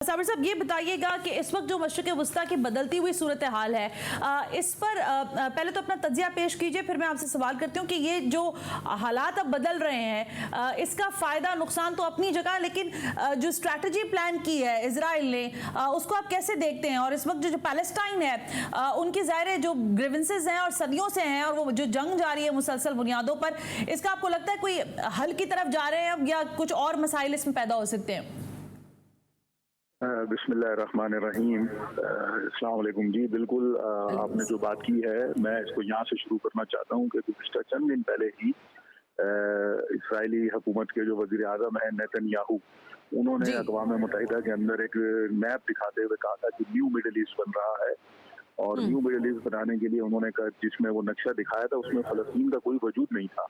साबिर साहब ये बताइएगा कि इस वक्त जो मशरिक़ वस्ता की बदलती हुई सूरत हाल है, इस पर पहले तो अपना तज्जिया पेश कीजिए, फिर मैं आपसे सवाल करती हूँ कि ये जो हालात अब बदल रहे हैं इसका फ़ायदा नुकसान तो अपनी जगह, लेकिन जो स्ट्रैटेजी प्लान की है इजराइल ने उसको आप कैसे देखते हैं? और इस वक्त जो पैलेस्टाइन है उनकी ज़ाहिर जो ग्रीवेंसेस हैं और सदियों से हैं और वो जो जंग जारी है मुसलसल बुनियादों पर, इसका आपको लगता है कोई हल की तरफ जा रहे हैं अब या कुछ और मसाइल इसमें पैदा हो सकते हैं? बिस्मिल्लाहिर्रहमानिर्रहीम। अस्सलाम वालेकुम। जी बिल्कुल, आपने जो बात की है मैं इसको यहाँ से शुरू करना चाहता हूँ कि गुज़िश्ता चंद दिन पहले ही इसराइली हुकूमत के जो वज़ीर आज़म है नेतन्याहू, उन्होंने अक़वाम मुत्तहिदा के अंदर एक मैप दिखाते हुए कहा था कि न्यू मिडिल ईस्ट बन रहा है। और न्यू मिडिल ईस्ट बनाने के लिए उन्होंने कहा, जिसमें वो नक्शा दिखाया था उसमें फ़लस्तीन का कोई वजूद नहीं था,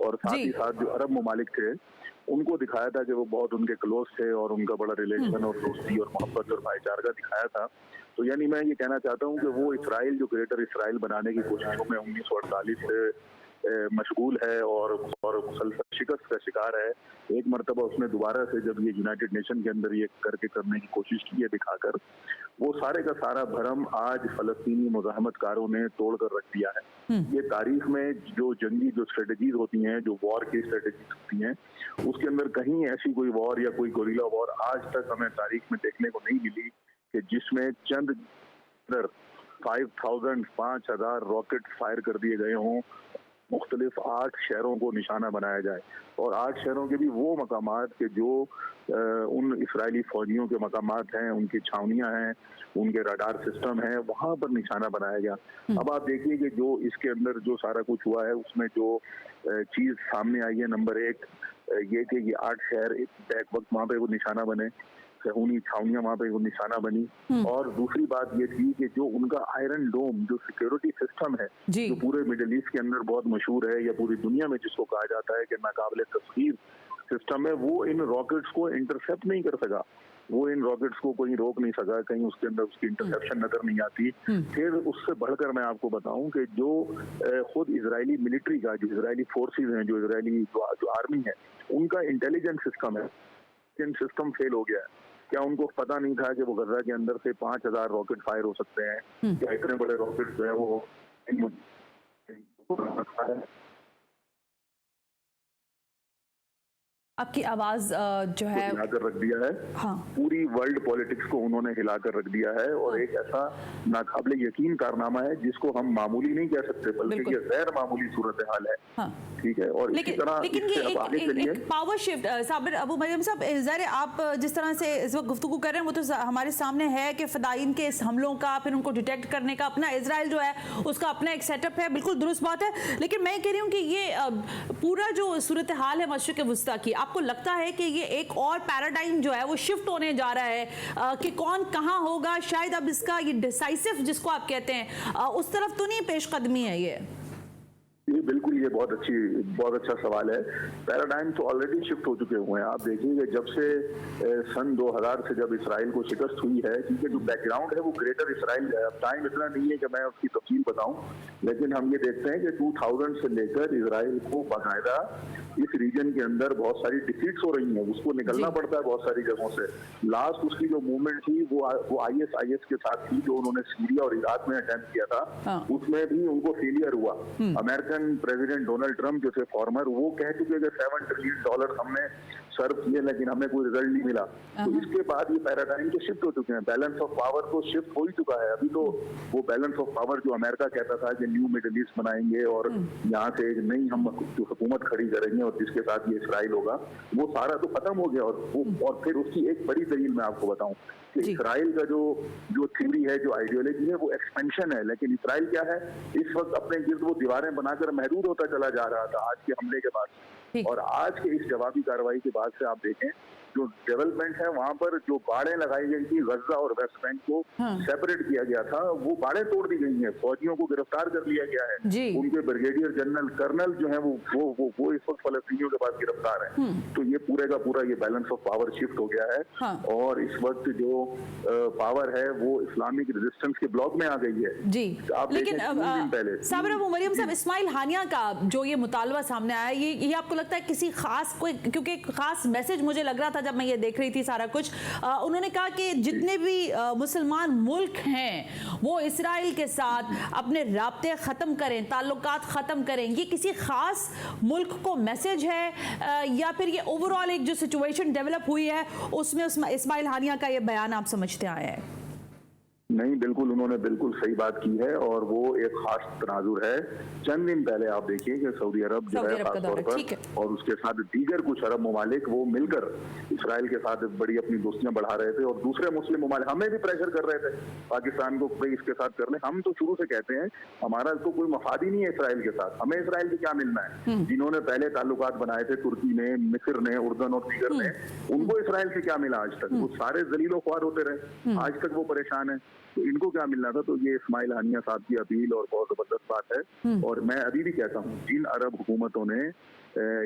और साथ ही साथ जो अरब ममालिक थे उनको दिखाया था कि वो बहुत उनके क्लोज थे और उनका बड़ा रिलेशन और दोस्ती और मोहब्बत और भाईचारा दिखाया था। तो यानी मैं ये कहना चाहता हूँ कि वो इसराइल जो ग्रेटर इसराइल बनाने की कोशिशों में 1948 से मशगूल है और मुसलसल शिकस्त का शिकार है। एक मरतबा उसने दोबारा से जब ये यूनाइटेड नेशन के अंदर ये करने की कोशिश की है दिखाकर, वो सारे का सारा भरम आज फलस्तीनी मुज़ाहमतकारों ने तोड़ कर रख दिया है। ये तारीख में जो जंगी जो स्ट्रेटजीज होती हैं, जो वॉर की स्ट्रेटजीज होती हैं, उसके अंदर कहीं ऐसी कोई वॉर या कोई गोरिल्ला वॉर आज तक हमें तारीख में देखने को नहीं मिली कि जिसमें चंद 5,000 रॉकेट फायर कर दिए गए हों, मुख्तलिफ 8 शहरों को निशाना बनाया जाए, और 8 शहरों के भी वो मकामात के जो उन इसराइली फौजियों के मकामात हैं, उनकी छावनियां हैं, उनके रडार सिस्टम है, वहां पर निशाना बनाया गया। अब आप देखिए कि जो इसके अंदर जो सारा कुछ हुआ है उसमें जो चीज सामने आई है, नंबर 1 ये कि ये 8 शहर बैक वक्त वहां पे वो निशाना बने, खूनी छावनियां वहां पे वो निशाना बनी। और दूसरी बात ये थी कि जो उनका आयरन डोम जो सिक्योरिटी सिस्टम है, जो पूरे मिडिल ईस्ट के अंदर बहुत मशहूर है या पूरी दुनिया में जिसको कहा जाता है कि नाकाबिले तस्खीर सिस्टम है, वो इन रॉकेट्स को इंटरसेप्ट नहीं कर सका, वो इन रॉकेट्स को कोई रोक नहीं सका, कहीं उसके अंदर उसकी इंटरसेप्शन नजर नहीं आती। फिर उससे बढ़कर मैं आपको बताऊं कि जो खुद इजरायली मिलिट्री का, जो इजरायली फोर्सेस हैं, जो इजरायली जो आर्मी है, उनका इंटेलिजेंस सिस्टम है, सिस्टम फेल हो गया है। क्या उनको पता नहीं था कि वो गजा के अंदर से 5,000 रॉकेट फायर हो सकते हैं? क्या इतने बड़े रॉकेट जो है वो आपकी आवाज जो है हिलाकर रख दिया है। हाँ। पूरी वर्ल्ड पॉलिटिक्स को उन्होंने हिलाकर रख दिया है, और एक ऐसा नाकाबिले यकीन कारनामा है जिसको हम मामूली नहीं कह सकते, बल्कि ये गैर मामूली सूरत हाल है। हाँ। ठीक है। और लेकिन ये एक पावर शिफ्ट, साबिर अबू मरियम साहब, ज़ाहिर आप जिस तरह से इस वक्त गुफ्तगू कर रहे हैं वो तो हमारे सामने है कि फ़दाईन के इस हमलों का, फिर उनको डिटेक्ट करने का अपना इजराइल जो है उसका अपना एक सेटअप है, बिल्कुल दुरुस्त बात है। लेकिन मैं कह रही हूँ कि ये पूरा जो सूरत हाल है मशरिक़ वस्ता की, आपको लगता है कि ये एक और पैराडाइम जो है वो शिफ्ट होने जा रहा है कि कौन कहाँ होगा? शायद अब इसका ये डिसाइसिव जिसको आप कहते हैं उस तरफ तो नहीं पेशकदमी है ये बिल्कुल, ये बहुत अच्छा सवाल है। पैराडाइम तो ऑलरेडी शिफ्ट हो चुके हुए हैं। आप देखिए जब से सन 2000 से जब इसराइल को शिकस्त हुई है, क्योंकि जो बैकग्राउंड है वो ग्रेटर इसराइल है। अब टाइम इतना नहीं है कि मैं उसकी तफसील बताऊं, लेकिन हम ये देखते हैं कि 2000 से लेकर इसराइल को बाकायदा इस रीजन के अंदर बहुत सारी डिफीट्स हो रही हैं, उसको निकलना पड़ता है बहुत सारी जगहों से। लास्ट उसकी जो मूवमेंट थी वो IS के साथ थी, जो उन्होंने सीरिया और इराक में अटेम्प्ट किया था। उसमें भी उनको फेलियर हुआ। अमेरिकन प्रेसिडेंट डोनाल्ड ट्रंप जो थे फॉर्मर, वो कह चुके कि $7 ट्रिलियन हमने सर्व किए, लेकिन हमें कोई रिजल्ट नहीं मिला। तो इसके बाद ये पैराडाइम के शिफ्ट हो चुके हैं। बैलेंस ऑफ पावर तो शिफ्ट हो ही चुका है। अभी तो वो बैलेंस ऑफ पावर जो अमेरिका कहता था कि न्यू मिडिल ईस्ट बनाएंगे और यहाँ से एक नई हम जो हुकूमत खड़ी करेंगे और जिसके साथ ये इसराइल होगा, वो सारा तो खत्म हो गया। और फिर उसकी एक बड़ी दलील मैं आपको बताऊं कि इसराइल का जो थ्योरी है, जो आइडियोलॉजी है, वो एक्सपेंशन है। लेकिन इसराइल क्या है, इस वक्त अपने गिर्द वो दीवारें बनाकर महदूद होता चला जा रहा था आज के हमले के बाद। और आज के इस जवाबी कार्रवाई के बाद से आप देखें जो डेवलपमेंट है, वहां पर जो बाड़ें लगाई गई थी गजा और वेस्ट बैंक को सेपरेट किया गया था, वो बाड़ें तोड़ दी गई हैं, फौजियों को गिरफ्तार कर लिया गया है। उनके ब्रिगेडियर जनरल कर्नल जो है वो इस वक्त फलस्तीनियों के पास गिरफ्तार है। तो ये पूरे का पूरा ये बैलेंस ऑफ पावर शिफ्ट हो गया है। और इस वक्त जो पावर है वो इस्लामिक रेजिस्टेंस के ब्लॉक में आ गई है। जी, आप लेकिन पहले साबिर अबू मरियम साहब, इस्माइल हानिया का जो ये मुतालबा सामने आया, ये आपको लगता है किसी खास कोई, क्योंकि एक खास मैसेज मुझे लग रहा था जब मैं ये देख रही थी सारा कुछ, उन्होंने कहा कि जितने भी मुसलमान मुल्क हैं वो इसराइल के साथ अपने राब्ते ख़त्म करें, ताल्लुकात ख़त्म करें। ये किसी ख़ास मुल्क को मैसेज है या फिर ये ओवरऑल एक जो सिचुएशन डेवलप हुई है उसमें इस्माइल हानिया का ये बयान आप समझते आए हैं? नहीं, बिल्कुल उन्होंने बिल्कुल सही बात की है और वो एक खास तनाजुर है। चंद दिन पहले आप देखिए कि सऊदी अरब जो है खासतौर पर और उसके साथ दीगर कुछ अरब ममालिक वो मिलकर इसराइल के साथ बड़ी अपनी दोस्तियां बढ़ा रहे थे और दूसरे मुस्लिम ममालिक हमें भी प्रेशर कर रहे थे पाकिस्तान को भाई इसके साथ कर ले। हम तो शुरू से कहते हैं हमारा तो कोई मफाद ही नहीं है इसराइल के साथ, हमें इसराइल से क्या मिलना है। जिन्होंने पहले ताल्लुकात बनाए थे तुर्की ने, मिस्र ने, उर्दन और दीगर ने, उनको इसराइल से क्या मिला आज तक? वो सारे जलीलो ख्वार होते रहे, आज तक वो परेशान है, तो इनको क्या मिलना था? तो ये इस्माइल हानिया साहब की अपील और बहुत जबरदस्त बात है। और मैं अभी भी कहता हूँ जिन अरब हुकूमतों ने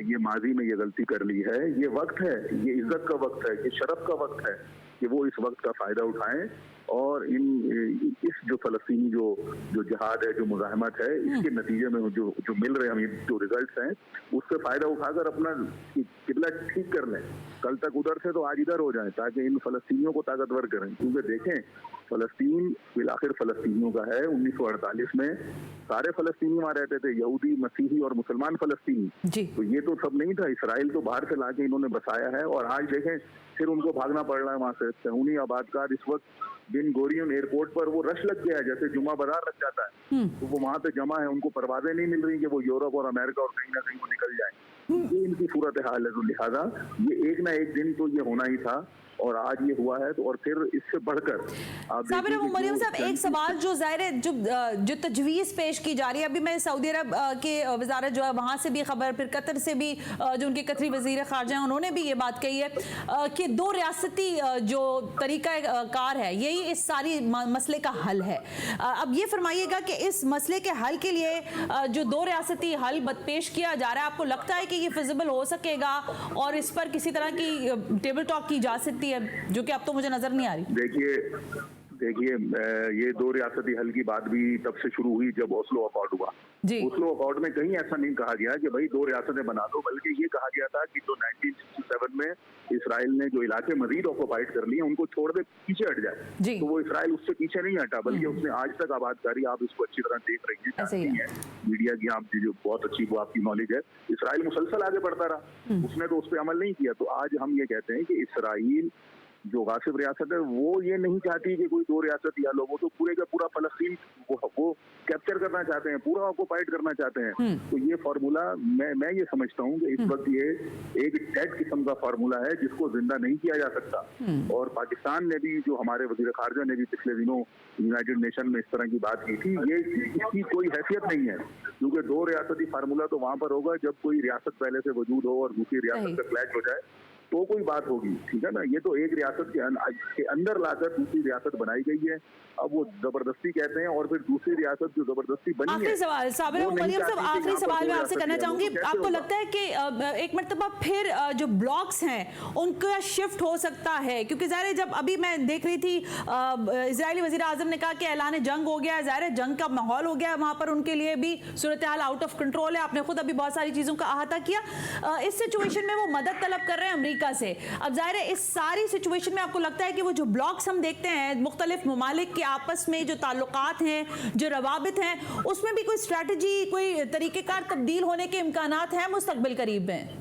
ये माजी में ये गलती कर ली है, ये वक्त है, ये इज्जत का वक्त है, ये शरफ का वक्त है कि वो इस वक्त का फायदा उठाएं और इस जो फलस्तीनी जो जिहाद है, जो मुजाहमत है, इसके नतीजे में जो मिल रहे हमें जो रिजल्ट्स हैं उससे फायदा उठाकर अपना किबला ठीक कर लें। कल तक उधर से तो आज इधर हो जाए ताकि इन फलस्तीनियों को ताकतवर करें। क्योंकि देखें फलस्तीन फिलाखिर फलस्तीनियों का है। 1948 में सारे फलस्तीनी वहाँ रहते थे, यहूदी, मसीही और मुसलमान फलस्तीनी। तो ये तो सब नहीं था, इसराइल तो बाहर से लाके इन्होंने बसाया है और आज देखें फिर उनको भागना पड़ रहा है वहाँ से। सहूनी आबादकार इस वक्त बिन गोरियन एयरपोर्ट पर वो रश लग गया है, जैसे जुमा बाजार लग जाता है, तो वो वहाँ पे जमा है, उनको परवाजें नहीं मिल रही कि वो यूरोप और अमेरिका और कहीं ना कहीं वो निकल जाए। ये इनकी सूरत हाल है। तो लिहाजा ये एक ना एक दिन तो ये होना ही था और आज ये हुआ है। तो और फिर इससे बढ़कर साबिर मरियम साहब एक सवाल जो जाहिर है जो तजवीज़ पेश की जा रही है, अभी मैं सऊदी अरब के वजारत जो है वहाँ से भी खबर, फिर कतर से भी जो उनके कतरी वजीर खारजा हैं उन्होंने भी ये बात कही है कि दो रियासती जो तरीका कार है यही इस सारी मसले का हल है। अब ये फरमाइएगा कि इस मसले के हल के लिए जो दो रियासती हल पेश किया जा रहा है, आपको लगता है कि ये फिजिबल हो सकेगा और इस पर किसी तरह की टेबल टॉक की जा सकती है, जो कि अब तो मुझे नजर नहीं आ रही? देखिए ये दो रियासती हल की बात भी तब से शुरू हुई जब ओस्लो अकॉर्ड हुआ। ओस्लो अकॉर्ड में कहीं ऐसा नहीं कहा गया कि भाई दो रियासतें बना दो, बल्कि ये कहा गया था कि जो 1967 में इसराइल ने जो इलाके मजीद ऑक्युपाइड कर लिए उनको छोड़ दे, पीछे हट जाए। तो वो इसराइल उससे पीछे नहीं हटा, बल्कि उसने आज तक आबादकारी, आप इसको अच्छी तरह देख रही हैं, मीडिया की आपकी जो बहुत अच्छी वो आपकी नॉलेज है, इसराइल मुसलसल आगे बढ़ता रहा, उसने तो उस पर अमल नहीं किया। तो आज हम ये कहते हैं कि इसराइल जो गासिब रियासत है वो ये नहीं चाहती कि कोई दो रियासत या लोगों, तो पूरे का पूरा फलस्तीन वो कैप्चर करना चाहते हैं, पूरा ऑक्युपाइड करना चाहते हैं। तो ये फार्मूला मैं ये समझता हूँ कि इस वक्त ये एक डेड किस्म का फार्मूला है जिसको जिंदा नहीं किया जा सकता। और पाकिस्तान ने भी, जो हमारे वजीर खारजा ने भी पिछले दिनों यूनाइटेड नेशन में इस तरह की बात की थी, ये इसकी कोई हैसियत नहीं है, क्योंकि दो रियासती फार्मूला तो वहां पर होगा जब कोई रियासत पहले से वजूद हो और दूसरी रियासत का क्लैश हो जाए तो कोई बात होगी, ठीक है ना। ये तो एक रियासत के अंदर लाकर दूसरी रियासत बनाई गई है, अब वो जबरदस्ती कहते हैं और फिर दूसरी रियासत जो जबरदस्ती बनी है। आखिरी सवाल साबिर मरियम साहब, आखिरी सवाल मैं आपसे करना चाहूंगी, आपको लगता है कि एक मर्तबा फिर जो ब्लॉक्स हैं उनका शिफ्ट हो सकता है? क्योंकि ज़ाहिर है जब अभी मैं देख रही थी इजरायली वज़ीर आज़म ने कहा कि ऐलान जंग हो गया है, ज़ाहिर है जंग का माहौल हो गया है वहाँ पर, उनके लिए भी सूरत हाल आउट ऑफ कंट्रोल है। आपने खुद अभी बहुत सारी चीज़ों का अहाता किया। इस सिचुएशन में वो मदद तलब कर रहे हैं अमेरिका से। अब जाहिर है इस सारी सिचुएशन में आपको लगता है कि वो जो ब्लॉक्स हम देखते हैं मुख्तलिफ ममालिक के आपस में जो ताल्लुकात हैं, जो रवाबित हैं, उसमें भी कोई स्ट्रैटेजी, कोई तरीक़ेकार तब्दील होने के इम्कानात हैं मुस्तकबिल करीब में?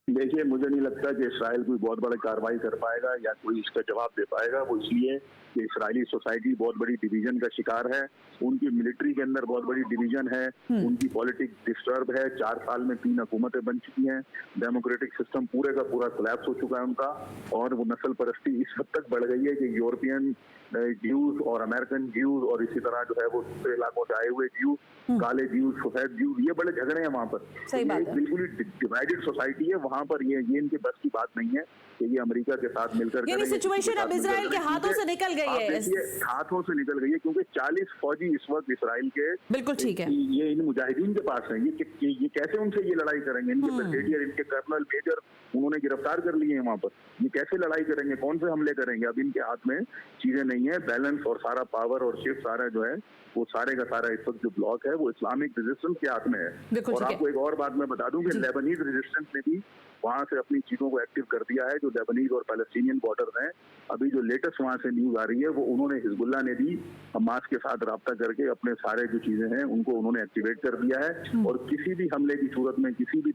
देखिए मुझे नहीं लगता कि इसराइल कोई बहुत बड़ी कार्रवाई कर पाएगा या कोई इसका जवाब दे पाएगा। वो इसलिए कि इसराइली सोसाइटी बहुत बड़ी डिवीजन का शिकार है, उनकी मिलिट्री के अंदर बहुत बड़ी डिवीजन है, उनकी पॉलिटिक्स डिस्टर्ब है, 4 साल में 3 हुकूमतें बन चुकी हैं, डेमोक्रेटिक सिस्टम पूरे का पूरा कोलैप्स हो चुका है उनका, और वो नस्ल परस्ती इस हद तक बढ़ गई है कि यूरोपियन ज्यूज और अमेरिकन ज्यूज और इसी तरह जो है वो दूसरे इलाकों से आए हुए ज्यूज, काले ज्यूज, सफेद ज्यूज, ये बड़े झगड़े हैं वहाँ पर। एक बिल्कुल ही डिवाइडेड सोसाइटी है वहाँ पर। ये इनके बस की बात नहीं है कि ये अमेरिका के साथ मिलकर यानी सिचुएशन अब इजराइल के हाथों से निकल गई है। हाथों से निकल गई है क्योंकि 40 फौजी इस वक्त इसराइल के, बिल्कुल ठीक है, ये इन मुजाहिदीन के पास हैं। ये कैसे उनसे ये लड़ाई करेंगे? इनके ब्रिगेडियर, इनके कर्नल, मेजर उन्होंने गिरफ्तार कर लिए हैं वहाँ पर। ये कैसे लड़ाई करेंगे? कौन से हमले करेंगे? अब इनके हाथ में चीजें नहीं है, बैलेंस और सारा पावर और शिफ्ट सारा जो है वो सारे का सारा इस वक्त जो ब्लॉक है वो इस्लामिक रेजिस्टेंस के हाथ में है। और आपको एक और बात मैं बता दूं कि लेबनीज रेजिस्टेंस ने भी वहां से अपनी चीजों को एक्टिव कर दिया है। जो लेबनीज और पैलेस्टीनियन बॉर्डर हैं, अभी जो लेटेस्ट वहां से न्यूज आ रही है वो उन्होंने हिजबुल्लाह ने भी हमास के साथ राब्ता करके अपने सारे जो चीजें हैं उनको उन्होंने एक्टिवेट कर दिया है। और किसी भी हमले की सूरत में, किसी भी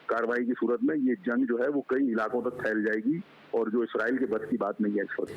कार्रवाई की सूरत में ये जंग जो है वो कई इलाकों तक फैल जाएगी और जो इसराइल के बस की बात नहीं है इस वक्त।